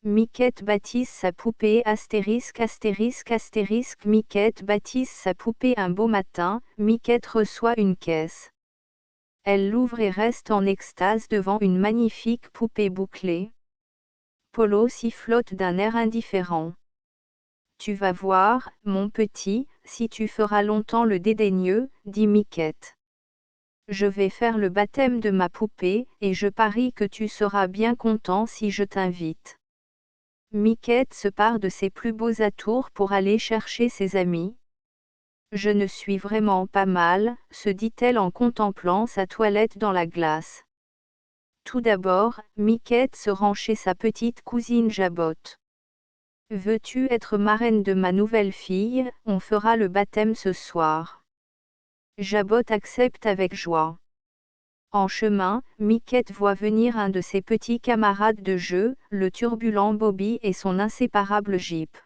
Miquette baptise sa poupée ***** Miquette baptise sa poupée un beau matin, Miquette reçoit une caisse. Elle l'ouvre et reste en extase devant une magnifique poupée bouclée. Polo sifflote d'un air indifférent. Tu vas voir, mon petit, si tu feras longtemps le dédaigneux, dit Miquette. Je vais faire le baptême de ma poupée, et je parie que tu seras bien content si je t'invite. Miquette se pare de ses plus beaux atours pour aller chercher ses amis. Je ne suis vraiment pas mal, se dit-elle en contemplant sa toilette dans la glace. Tout d'abord, Miquette se rend chez sa petite cousine Jabote. Veux-tu être marraine de ma nouvelle fille, on fera le baptême ce soir. Jabote accepte avec joie. En chemin, Miquette voit venir un de ses petits camarades de jeu, le turbulent Bobby et son inséparable Jip.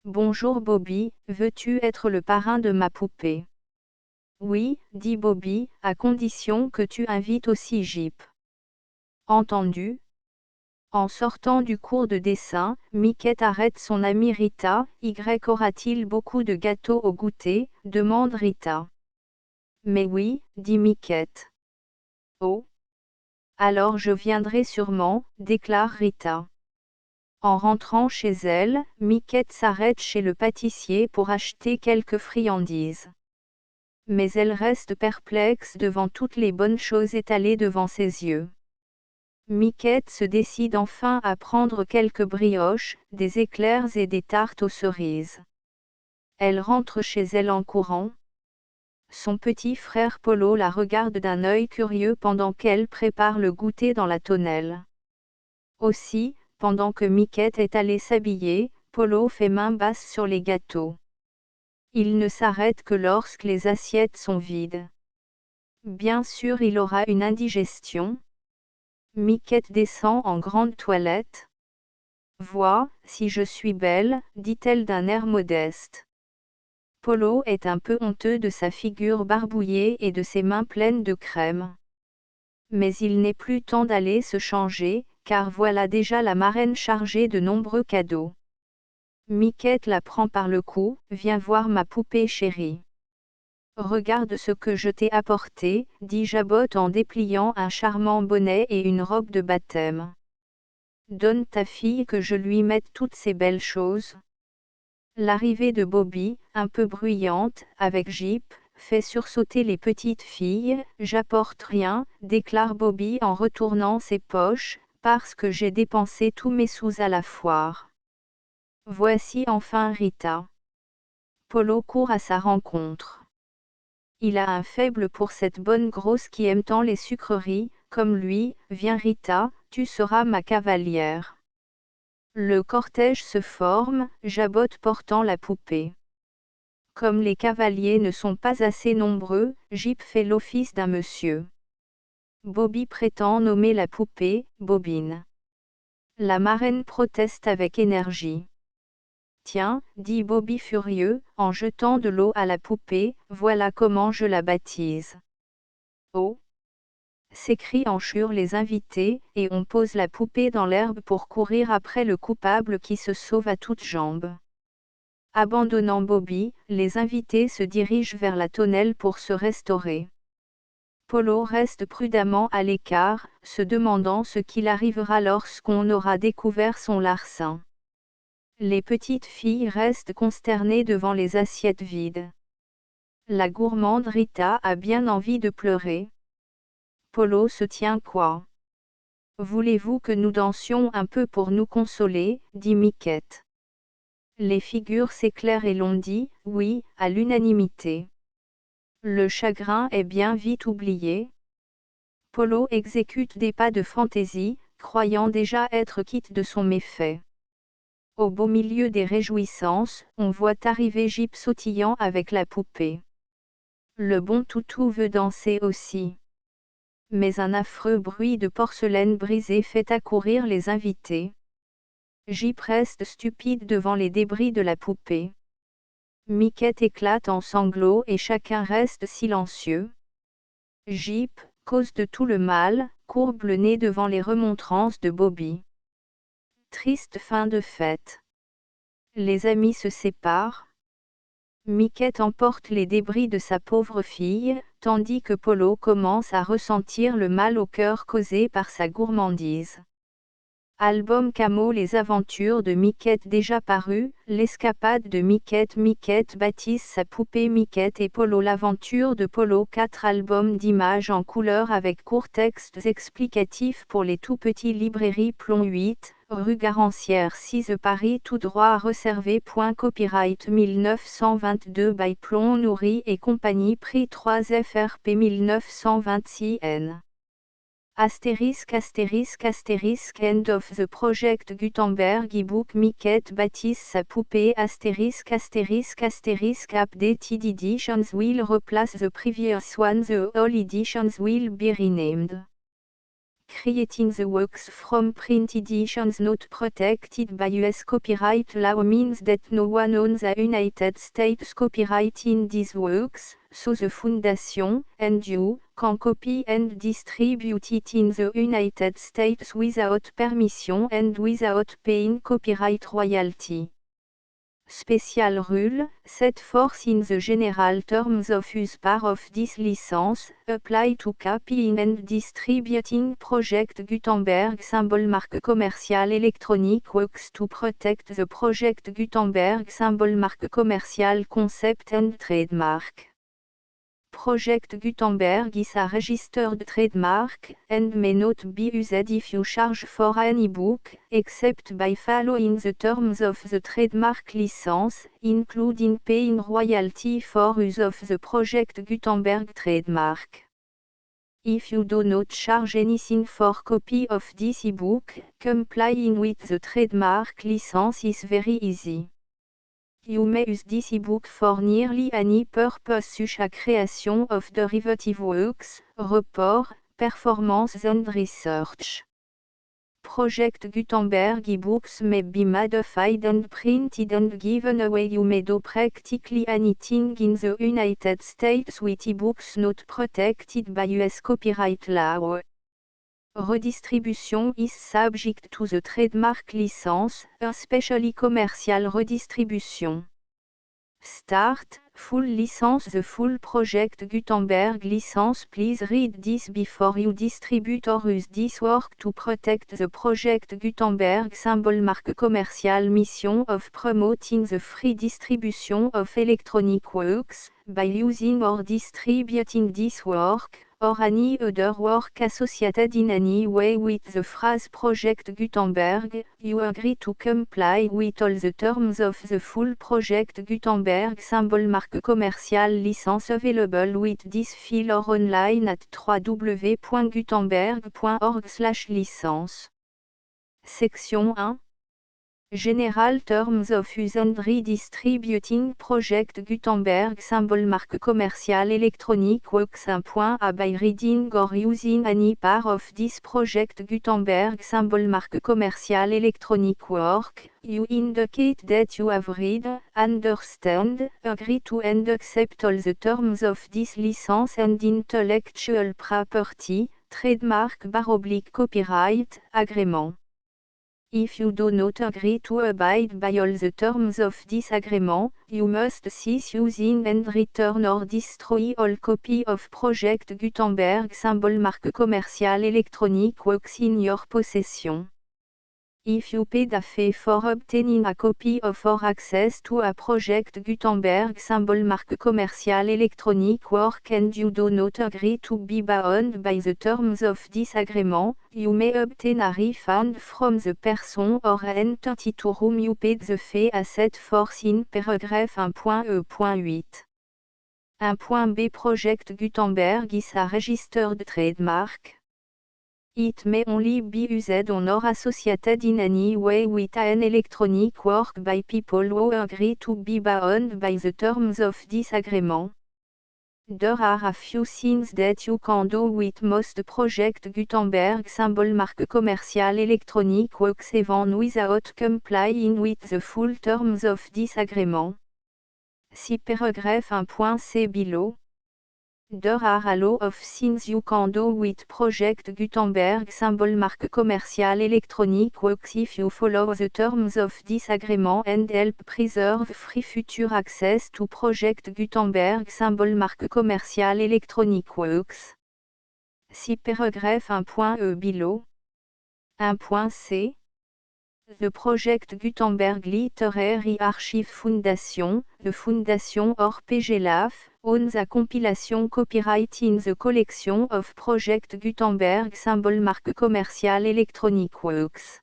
Bonjour Bobby, veux-tu être le parrain de ma poupée? Oui, dit Bobby, à condition que tu invites aussi Jip. Entendu. En sortant du cours de dessin, Miquette arrête son amie Rita. Aura-t-il beaucoup de gâteaux au goûter, demande Rita. Mais oui, dit Miquette. Oh. Alors je viendrai sûrement, déclare Rita. En rentrant chez elle, Miquette s'arrête chez le pâtissier pour acheter quelques friandises. Mais elle reste perplexe devant toutes les bonnes choses étalées devant ses yeux. Miquette se décide enfin à prendre quelques brioches, des éclairs et des tartes aux cerises. Elle rentre chez elle en courant. Son petit frère Polo la regarde d'un œil curieux pendant qu'elle prépare le goûter dans la tonnelle. Aussi, pendant que Miquette est allée s'habiller, Polo fait main basse sur les gâteaux. Il ne s'arrête que lorsque les assiettes sont vides. Bien sûr, il aura une indigestion. Miquette descend en grande toilette. Vois, si je suis belle, dit-elle d'un air modeste. Polo est un peu honteux de sa figure barbouillée et de ses mains pleines de crème. Mais il n'est plus temps d'aller se changer, car voilà déjà la marraine chargée de nombreux cadeaux. Miquette la prend par le cou, viens voir ma poupée chérie. Regarde ce que je t'ai apporté, dit Jabote en dépliant un charmant bonnet et une robe de baptême. Donne ta fille que je lui mette toutes ces belles choses. L'arrivée de Bobby, un peu bruyante, avec Jip, fait sursauter les petites filles. J'apporte rien, déclare Bobby en retournant ses poches, parce que j'ai dépensé tous mes sous à la foire. Voici enfin Rita. Polo court à sa rencontre. Il a un faible pour cette bonne grosse qui aime tant les sucreries, comme lui. Viens Rita, tu seras ma cavalière. Le cortège se forme, Jabote portant la poupée. Comme les cavaliers ne sont pas assez nombreux, Jip fait l'office d'un monsieur. Bobby prétend nommer la poupée Bobine. La marraine proteste avec énergie. Tiens, dit Bobby furieux, en jetant de l'eau à la poupée, voilà comment je la baptise. Oh! S'écrient en chœur les invités, et on pose la poupée dans l'herbe pour courir après le coupable qui se sauve à toutes jambes. Abandonnant Bobby, les invités se dirigent vers la tonnelle pour se restaurer. Polo reste prudemment à l'écart, se demandant ce qu'il arrivera lorsqu'on aura découvert son larcin. Les petites filles restent consternées devant les assiettes vides. La gourmande Rita a bien envie de pleurer. Polo se tient quoi? Voulez-vous que nous dansions un peu pour nous consoler, dit Miquette. Les figures s'éclairent et l'on dit, oui, à l'unanimité. Le chagrin est bien vite oublié. Polo exécute des pas de fantaisie, croyant déjà être quitte de son méfait. Au beau milieu des réjouissances, on voit arriver Jip sautillant avec la poupée. Le bon toutou veut danser aussi. Mais un affreux bruit de porcelaine brisée fait accourir les invités. Jip reste stupide devant les débris de la poupée. Miquette éclate en sanglots et chacun reste silencieux. Jip, cause de tout le mal, courbe le nez devant les remontrances de Bobby. Triste fin de fête. Les amis se séparent. Miquette emporte les débris de sa pauvre fille, tandis que Polo commence à ressentir le mal au cœur causé par sa gourmandise. Album Camo. Les aventures de Miquette déjà paru, l'escapade de Miquette. Miquette baptise sa poupée Miquette et Polo. L'aventure de Polo. 4 albums d'images en couleur avec courts textes explicatifs pour les tout petits. Librairie Plomb 8, rue Garancière 6 Paris. Tout droit réservé. Copyright 1922 by Plomb Nourri et compagnie. Prix 3 FRP 1926 N. Astérisque End of the Project Gutenberg ebook. Miquette baptise sa poupée. Updated editions will replace the previous one. The all editions will be renamed. Creating the works from print editions not protected by US copyright law means that no one owns a United States copyright in these works, so the Foundation, and you, can copy and distribute it in the United States without permission and without paying copyright royalty. Special rule, set forth in the general terms of use part of this license, apply to copying and distributing Project Gutenberg symbol. Marque commerciale électronique works to protect the Project Gutenberg symbol. Marque commerciale concept and trademark. Project Gutenberg is a registered trademark, and may not be used if you charge for an ebook, except by following the terms of the trademark license, including paying royalty for use of the Project Gutenberg trademark. If you do not charge anything for copy of this ebook, complying with the trademark license is very easy. You may use this ebook for nearly any purpose such as creation of derivative works, report, performance and research. Project Gutenberg ebooks may be modified and printed and given away. You may do practically anything in the United States with ebooks not protected by US copyright law. Redistribution is subject to the trademark license, especially commercial redistribution. Start, full license. The full Project Gutenberg license. Please read this before you distribute or use this work to protect the Project Gutenberg symbol. Marque commerciale. Mission of promoting the free distribution of electronic works, by using or distributing this work, or any other work associated in any way with the phrase Project Gutenberg. You agree to comply with all the terms of the full Project Gutenberg symbol. Marque commerciale. Licence available with this file or online at www.gutenberg.org/licence. Section 1. General Terms of Use and Redistributing Project Gutenberg symbol. Marque commerciale électronique works. 1.a By reading or using any part of this Project Gutenberg symbol. Marque commerciale électronique work, you indicate that you have read, understand, agree to and accept all the terms of this license and intellectual property, trademark / copyright, agreement. If you do not agree to abide by all the terms of this agreement, you must cease using and return or destroy all copy of Project Gutenberg symbol. Marque commerciale électronique works in your possession. If you paid a fee for obtaining a copy of or access to a Project Gutenberg symbol. Marque commerciale électronique work and you do not agree to be bound by the terms of this agreement, you may obtain a refund from the person or entity to whom you paid the fee as set forth in paragraph 1.e.8. 1.b Project Gutenberg is a registered trademark. It may only be used on or associated in any way with an electronic work by people who agree to be bound by the terms of this agreement. There are a few things that you can do with most Project Gutenberg symbol. Marque commerciale électronique works even without complying with the full terms of this agreement. See paragraph 1.c below. There are a lot of things you can do with Project Gutenberg symbol marque commerciale électronique works if you follow the terms of this agreement and help preserve free future access to Project Gutenberg symbol marque commerciale électronique works. See paragraph 1.e below. 1.c. The Project Gutenberg Literary Archive Foundation, the Foundation or PGLAF, owns a compilation copyright in the collection of Project Gutenberg symbol marque commerciale electronic works.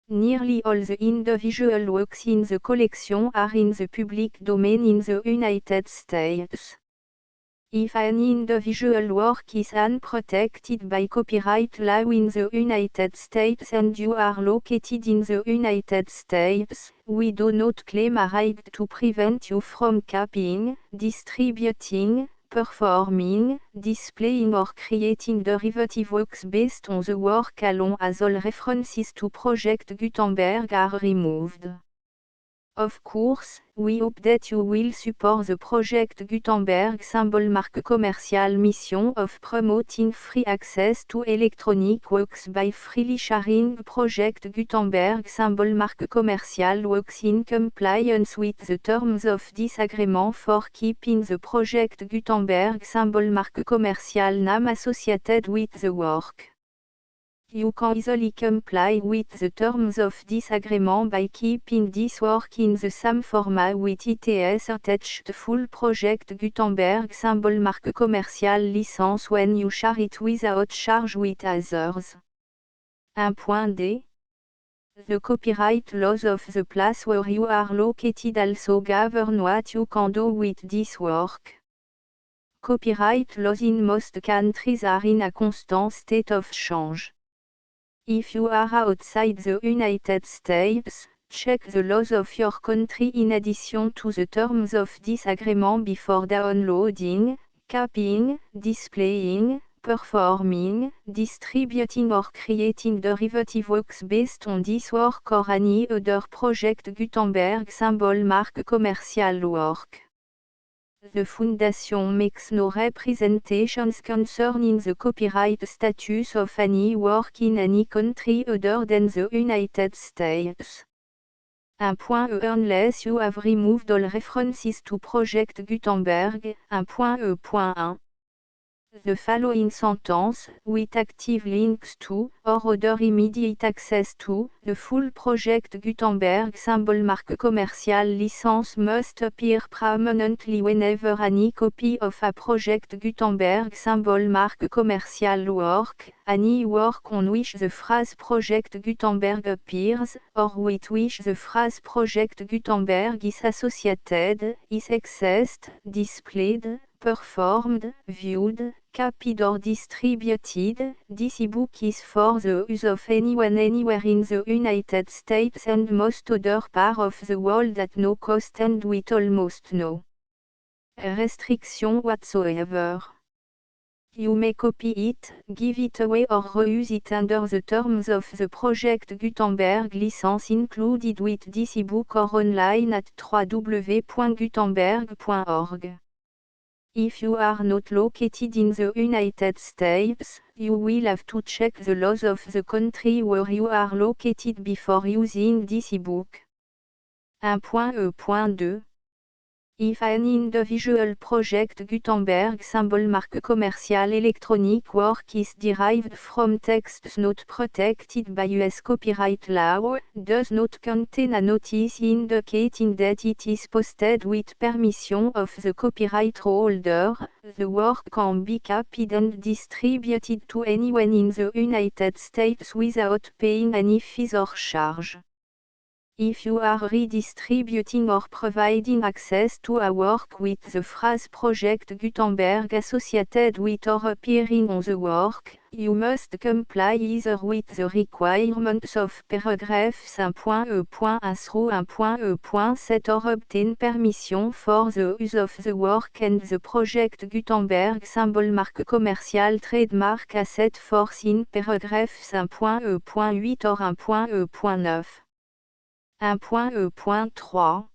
Nearly all the individual works in the collection are in the public domain in the United States. If an individual work is unprotected by copyright law in the United States and you are located in the United States, we do not claim a right to prevent you from copying, distributing, performing, displaying or creating derivative works based on the work alone as all references to Project Gutenberg are removed. Of course, we hope that you will support the Project Gutenberg symbol marque commerciale mission of promoting free access to electronic works by freely sharing Project Gutenberg symbol marque commerciale works in compliance with the terms of this agreement for keeping the Project Gutenberg symbol marque commerciale name associated with the work. You can easily comply with the terms of this agreement by keeping this work in the same format with its attached full Project Gutenberg symbol marque commerciale license when you share it without charge with others. 1.d. The copyright laws of the place where you are located also govern what you can do with this work. Copyright laws in most countries are in a constant state of change. If you are outside the United States, check the laws of your country in addition to the terms of this agreement before downloading, copying, displaying, performing, distributing or creating derivative works based on this work or any other Project Gutenberg symbol marque commercial work. The Foundation makes no representations concerning the copyright status of any work in any country other than the United States. 1.e Unless you have removed all references to Project Gutenberg. 1.e.1. The following sentence, with active links to, or other immediate access to, the full Project Gutenberg symbol marque commerciale license must appear prominently whenever any copy of a Project Gutenberg symbol marque commerciale work, any work on which the phrase Project Gutenberg appears, or with which the phrase Project Gutenberg is associated, is accessed, displayed, performed, viewed, copied or distributed. This e-book is for the use of anyone anywhere in the United States and most other parts of the world at no cost and with almost no restriction whatsoever. You may copy it, give it away or reuse it under the terms of the Project Gutenberg license included with this e-book or online at www.gutenberg.org. If you are not located in the United States, you will have to check the laws of the country where you are located before using this e-book. 1.e.2. If an individual Project Gutenberg symbol marque commerciale electronic work is derived from texts not protected by US copyright law, does not contain a notice indicating that it is posted with permission of the copyright holder, the work can be copied and distributed to anyone in the United States without paying any fees or charge. If you are redistributing or providing access to a work with the phrase Project Gutenberg associated with or appearing on the work, you must comply either with the requirements of paragraphs 1.e.1 through 1.e.7 or obtain permission for the use of the work and the Project Gutenberg symbol marque commerciale trademark as set forth in paragraphs 1.e.8 or 1.e.9. 1.e.3.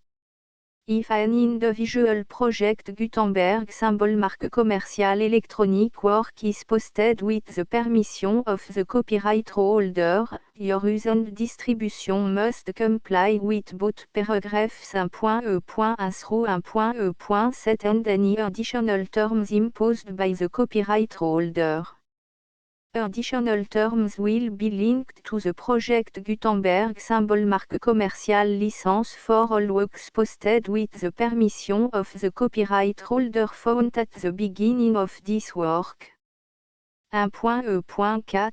If an individual project Gutenberg symbol marque commercial electronic work is posted with the permission of the copyright holder, your use and distribution must comply with both paragraphs 1.e.1 through 1.e.7 and any additional terms imposed by the copyright holder. Additional terms will be linked to the project Gutenberg symbol marque commercial license for all works posted with the permission of the copyright holder found at the beginning of this work. 1.e.4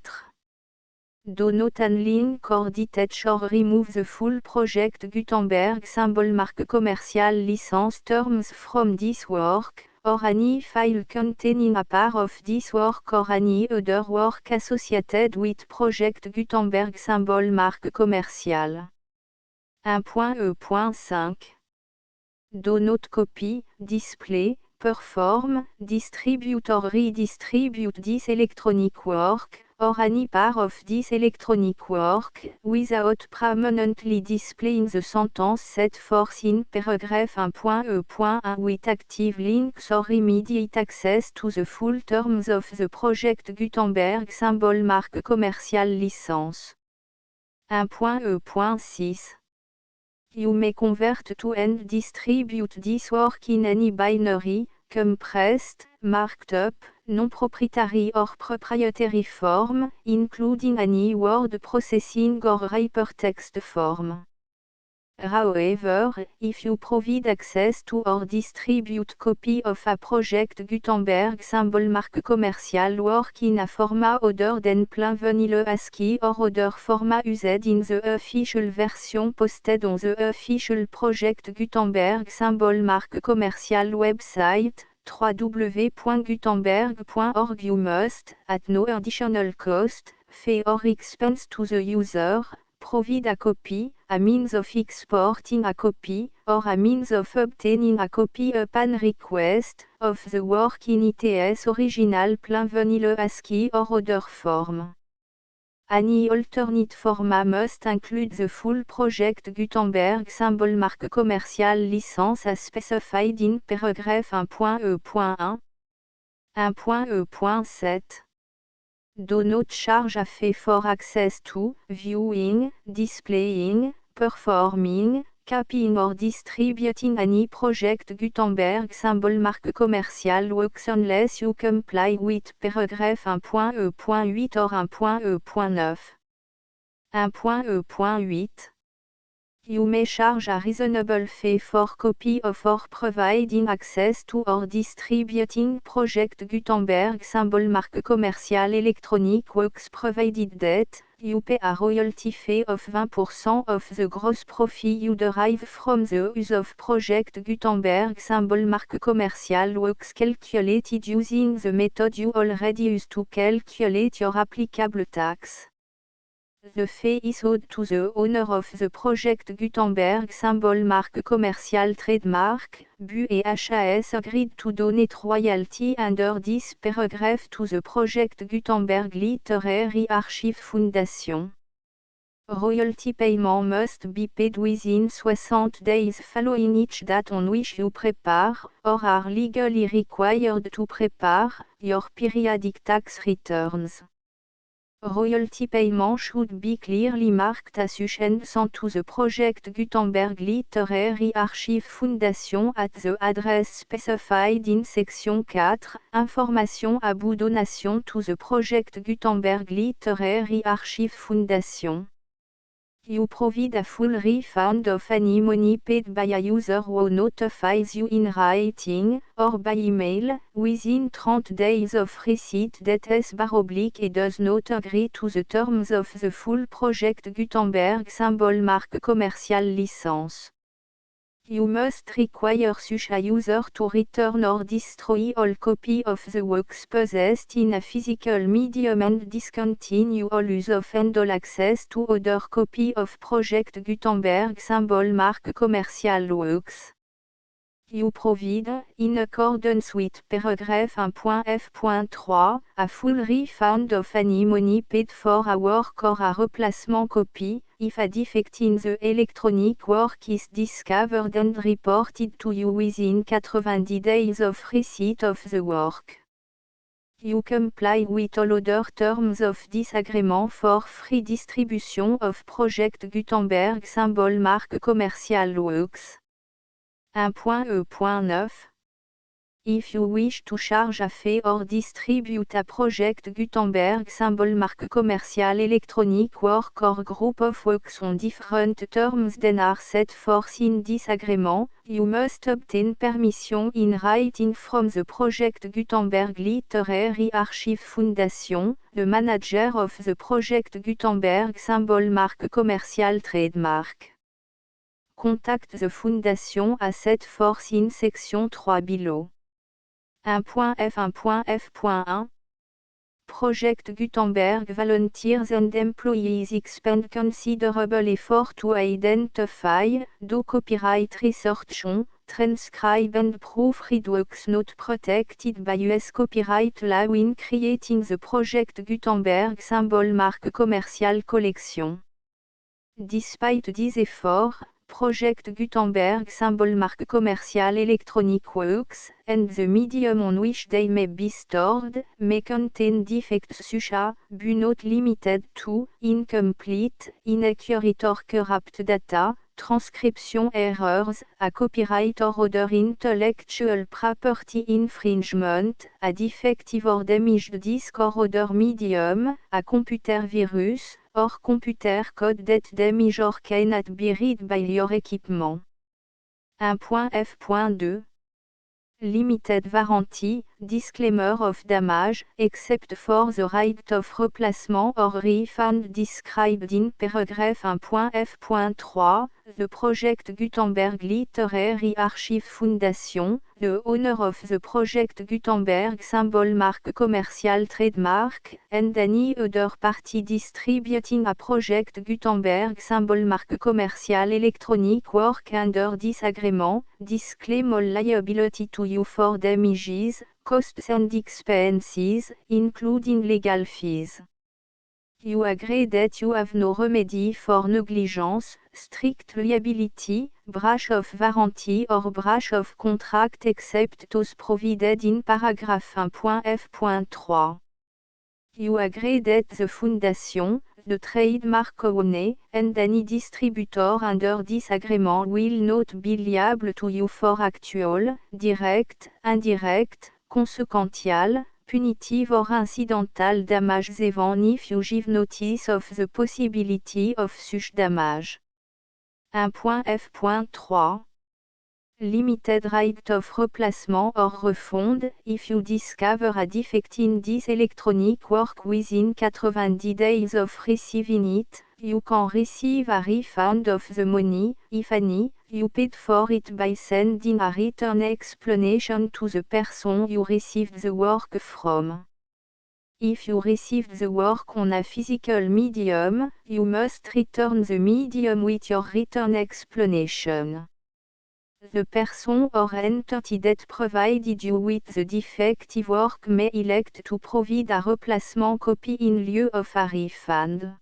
Do not unlink or detach or remove the full project Gutenberg symbol marque commercial license terms from this work, or any file containing a part of this work or any other work associated with project Gutenberg symbol marque commercial. 1.e.5 Do not copy, display, perform, distribute or redistribute this electronic work, or any part of this electronic work, without permanently displaying the sentence set forth in paragraph 1.e.1 with active links or immediate access to the full terms of the project Gutenberg symbol marque commercial license. 1.e.6 You may convert to and distribute this work in any binary, compressed, marked up, non-proprietary or proprietary form, including any word processing or hypertext form. However, if you provide access to or distribute copy of a project Gutenberg symbol marque commercial work in a format other than plain vanilla ASCII or other format used in the official version posted on the official project Gutenberg symbol marque commercial website, www.gutenberg.org, you must, at no additional cost, fee or expense to the user, provide a copy, a means of exporting a copy, or a means of obtaining a copy upon request, of the work in its original plain vanilla ASCII or other form. Any alternate format must include the full project Gutenberg symbol marque commercial license as specified in paragraph 1.e.1. 1.e.7 Do not charge a fee for access to, viewing, displaying, performing, copying or distributing any project Gutenberg symbol marque commercial works unless you comply with paragraph 1.e.8 or 1.e.9. 1.e.8 You may charge a reasonable fee for copy of or providing access to or distributing project Gutenberg symbol marque commercial electronic works provided that you pay a royalty fee of 20% of the gross profit you derive from the use of project Gutenberg symbol marque commercial works calculated using the method you already use to calculate your applicable tax. The fee is owed to the owner of the project Gutenberg symbol marque commercial trademark, BU et HAS agreed to donate royalty under this paragraph to the project Gutenberg Literary Archive Foundation. Royalty payment must be paid within 60 days following each date on which you prepare, or are legally required to prepare, your periodic tax returns. Royalty payment should be clearly marked as sent to the project Gutenberg Literary Archive Foundation at the address specified in section 4, Information about donation to the project Gutenberg Literary Archive Foundation. You provide a full refund of any money paid by a user who notifies you in writing, or by email, within 30 days of receipt that // does not agree to the terms of the full project Gutenberg symbol marque commercial license. You must require such a user to return or destroy all copy of the works possessed in a physical medium and discontinue all use of and all access to other copy of project Gutenberg symbol marque commercial works. You provide, in accordance with paragraph 1.f.3, a full refund of any money paid for a work or a replacement copy, if a defect in the electronic work is discovered and reported to you within 90 days of receipt of the work. You comply with all other terms of this agreement for free distribution of Project Gutenberg symbol marque commercial works. 1.E.9 If you wish to charge a fee or distribute a Project Gutenberg symbol marque commercial electronic work or group of works on different terms than are set forth in this agreement, you must obtain permission in writing from the Project Gutenberg Literary Archive Foundation, the manager of the Project Gutenberg symbol marque commercial trademark. Contact the Foundation as set forth in section 3 below. 1.F1.F.1 Project Gutenberg volunteers and employees expend considerable effort to identify, do copyright research on, transcribe and proofread works not protected by US copyright law in creating the Project Gutenberg symbol marque commercial collection. Despite these efforts, Project Gutenberg symbol marque commercial electronic works, and the medium on which they may be stored, may contain defects such as, but not limited to, incomplete, inaccurate or corrupt data, transcription errors, a copyright or other intellectual property infringement, a defective or damaged disk or other medium, a computer virus, or computer code that damage or cannot be read by your equipment. 1.F.2 Limited warranty, disclaimer of damage, except for the right of replacement or refund described in paragraph 1.F.3, the Project Gutenberg Literary Archive Foundation, the owner of the Project Gutenberg symbol marque commercial trademark, and any other party distributing a Project Gutenberg symbol marque commercial electronic work under this agreement, disclaim all liability to you for damages, costs and expenses, including legal fees. You agree that you have no remedy for negligence, strict liability, breach of warranty or breach of contract except those provided in paragraph 1.F.3. You agree that the Foundation, the trademark owner, and any distributor under this agreement will not be liable to you for actual, direct, indirect, consequential, punitive or incidental damages even if you give notice of the possibility of such damage. 1.F.3 Limited right of replacement or refund, if you discover a defect in this electronic work within 90 days of receiving it, you can receive a refund of the money, if any, you paid for it by sending a written explanation to the person you received the work from. If you received the work on a physical medium, you must return the medium with your written explanation. The person or entity that provided you with the defective work may elect to provide a replacement copy in lieu of a refund.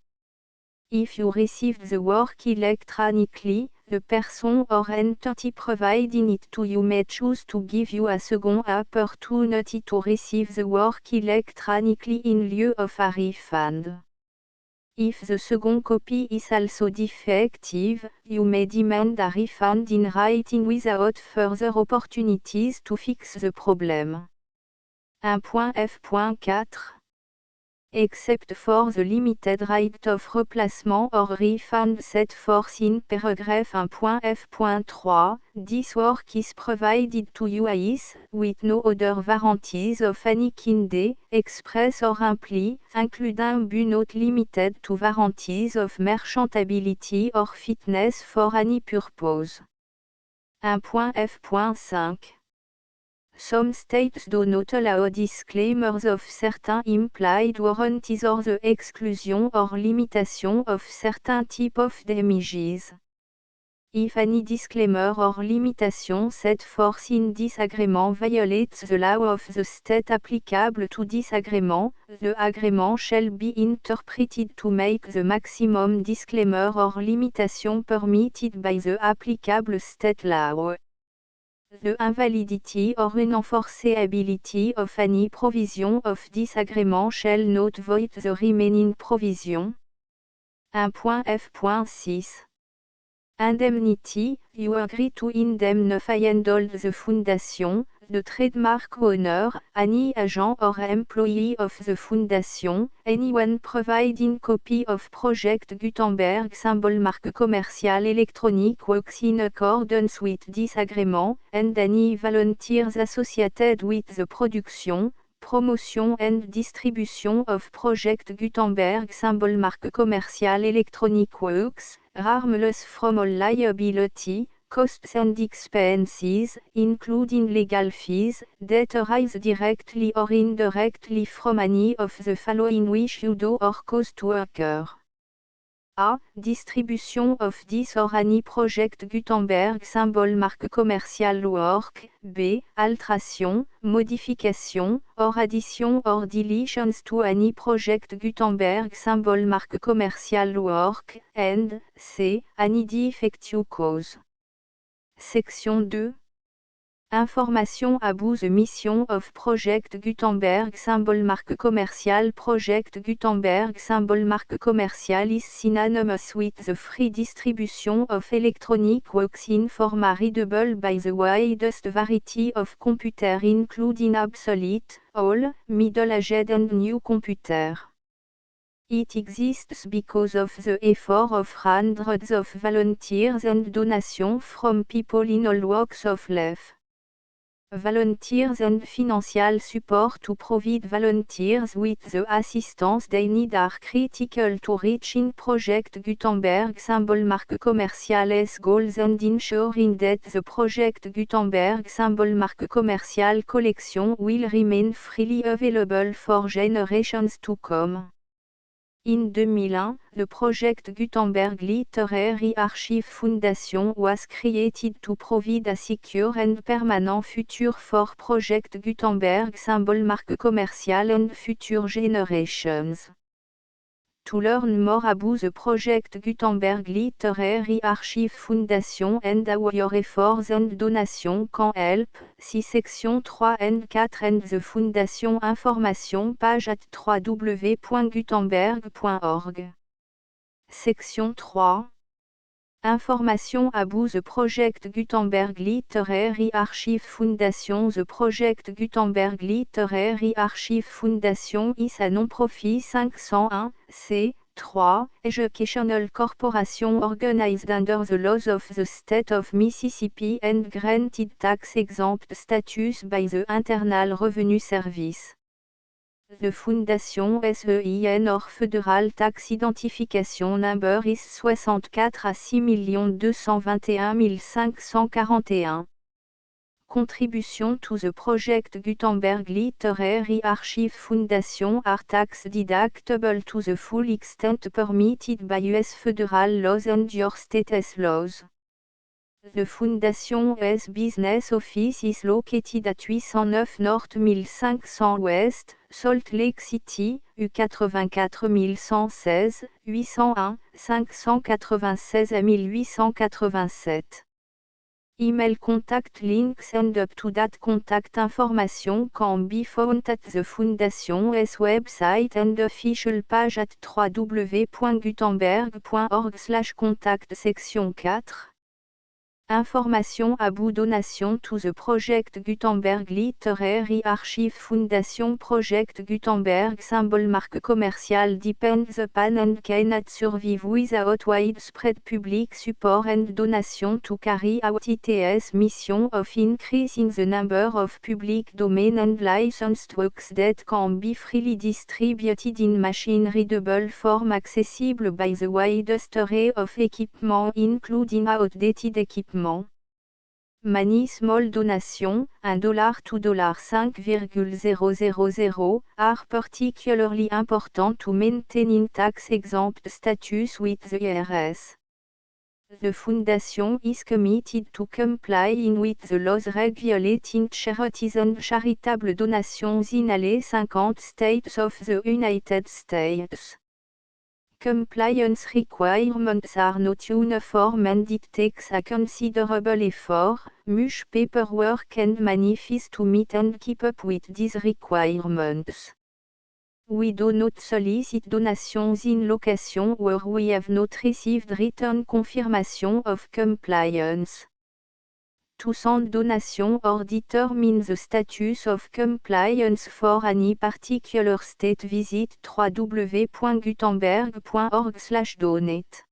If you received the work electronically, the person or entity providing it to you may choose to give you a second opportunity to receive the work electronically in lieu of a refund. If the second copy is also defective, you may demand a refund in writing without further opportunities to fix the problem. 1.F.4 Except for the limited right of replacement or refund set forth in paragraph 1.F.3, this work is provided to you as, with no other warranties of any kind, express or implied, including but not limited to warranties of merchantability or fitness for any purpose. 1.F.5 Some states do not allow disclaimers of certain implied warranties or the exclusion or limitation of certain types of damages. If any disclaimer or limitation set forth in this agreement violates the law of the state applicable to this agreement, the agreement shall be interpreted to make the maximum disclaimer or limitation permitted by the applicable state law. The invalidity or unenforceability of any provision of this agreement shall not void the remaining provision. 1.f.6 Indemnity, you agree to indemnify and hold the foundation, the trademark owner, any agent or employee of the foundation, anyone providing copy of Project Gutenberg symbol marque commercial electronic works in accordance with this agreement, and any volunteers associated with the production, promotion and distribution of Project Gutenberg symbol marque commercial electronic works, harmless from all liability, costs and expenses, including legal fees, that arise directly or indirectly from any of the following which you do or cause to occur. A. Distribution of this or any Project Gutenberg symbol marque commercial work. B. Alteration, modification, or addition or deletions to any Project Gutenberg symbol marque commercial work. And C. Any defective cause. Section 2. Information about the mission of Project Gutenberg symbol marque commercial. Project Gutenberg symbol marque commercial is synonymous with the free distribution of electronic works in format readable by the widest variety of computer including obsolete, old, middle-aged and new computer. It exists because of the effort of hundreds of volunteers and donations from people in all walks of life. Volunteers and financial support to provide volunteers with the assistance they need are critical to reaching Project Gutenberg symbol marque commercial's goals and ensuring that the Project Gutenberg symbol marque commercial collection will remain freely available for generations to come. In 2001, the Project Gutenberg Literary Archive Foundation was created to provide a secure and permanent future for Project Gutenberg symbol marque commercial and future generations. To learn more about the Project Gutenberg Literary Archive Foundation and how your efforts and donations can help, see section 3 and 4 and the Foundation information page at www.gutenberg.org. Section 3. Information about the Project Gutenberg Literary Archive Foundation. The Project Gutenberg Literary Archive Foundation is a non-profit 501, c3, educational corporation organized under the laws of the state of Mississippi and granted tax-exempt status by the Internal Revenue Service. The Foundation SEIN or Federal Tax Identification Number is 64 à 6 221 541. Contribution to the Project Gutenberg Literary Archive Foundation are tax deductible to the full extent permitted by U.S. federal laws and your state's laws. The Foundation's business office is located at 809 North 1500 West, Salt Lake City, U84 116, 801, 596 à 1887. Email contact links and up-to-date contact information can be found at the Foundation's website and official page at www.gutenberg.org/contact. Section 4. Information about donation to the Project Gutenberg Literary Archive Foundation. Project Gutenberg symbol marque commercial depends upon and cannot survive without widespread public support and donation to carry out its mission of increasing the number of public domain and licensed works that can be freely distributed in machine-readable form accessible by the widest array of equipment including outdated equipment. Many small donations, $1 to $5,000, are particularly important to maintaining tax-exempt status with the IRS. The Foundation is committed to complying with the laws regulating charities and charitable donations in all 50 states of the United States. Compliance requirements are not uniform and it takes a considerable effort, much paperwork and money fees to meet and keep up with these requirements. We do not solicit donations in location where we have not received written confirmation of compliance. To send donation or determine the status of compliance for any particular state, visit www.gutenberg.org/donate.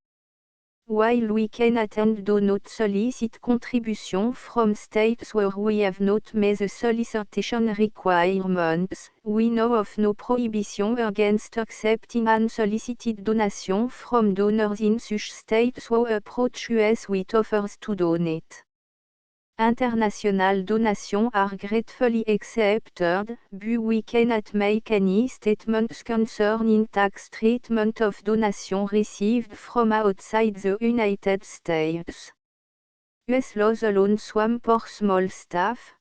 While we cannot and do not solicit contribution from states where we have not met the solicitation requirements, we know of no prohibition against accepting unsolicited donation from donors in such states who approach us with offers to donate. International donations are gratefully accepted, but we cannot make any statements concerning tax treatment of donations received from outside the United States. US laws alone swam for small staff.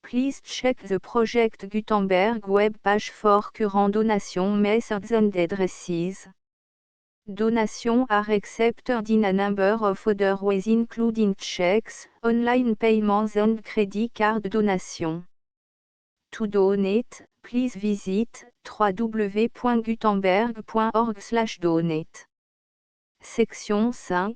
Please check the Project Gutenberg web page for current donation methods and addresses. Donations are accepted in a number of other ways including checks, online payments and credit card donations. To donate, please visit www.gutenberg.org/donate. Section 5.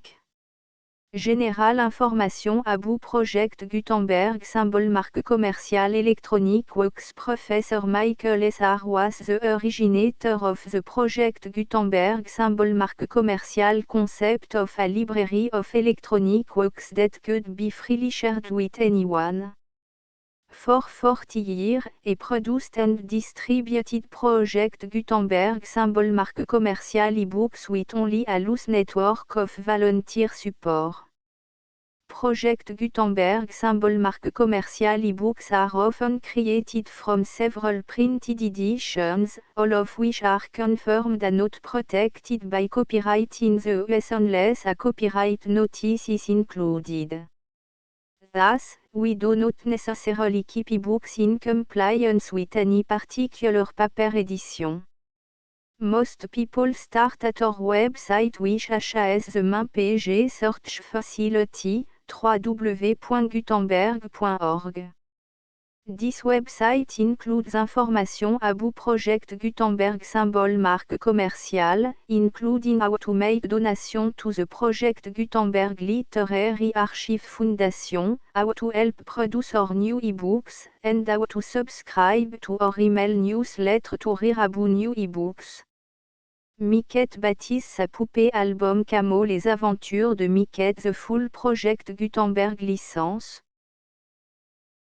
Générale information about Project Gutenberg symbol marque commerciale électronique Works. Professor Michael S. R. was the originator of the Project Gutenberg symbol marque commerciale concept of a library of electronic works that could be freely shared with anyone. For 40 years, he produced and distributed Project Gutenberg symbol marque commerciale e-books with only a loose network of volunteer support. Project Gutenberg symbol marque commerciale e-books are often created from several printed editions, all of which are confirmed and not protected by copyright in the US unless a copyright notice is included. Thus, we do not necessarily keep e-books in compliance with any particular paper edition. Most people start at our website which has the main page search facility, www.gutenberg.org. This website includes information about Project Gutenberg symbol marque commerciale, including how to make donation to the Project Gutenberg Literary Archive Foundation, how to help produce our new ebooks, and how to subscribe to our email newsletter to read about new ebooks. Miquette baptise sa poupée album Camo Les Aventures de Miquette The Full Project Gutenberg licence.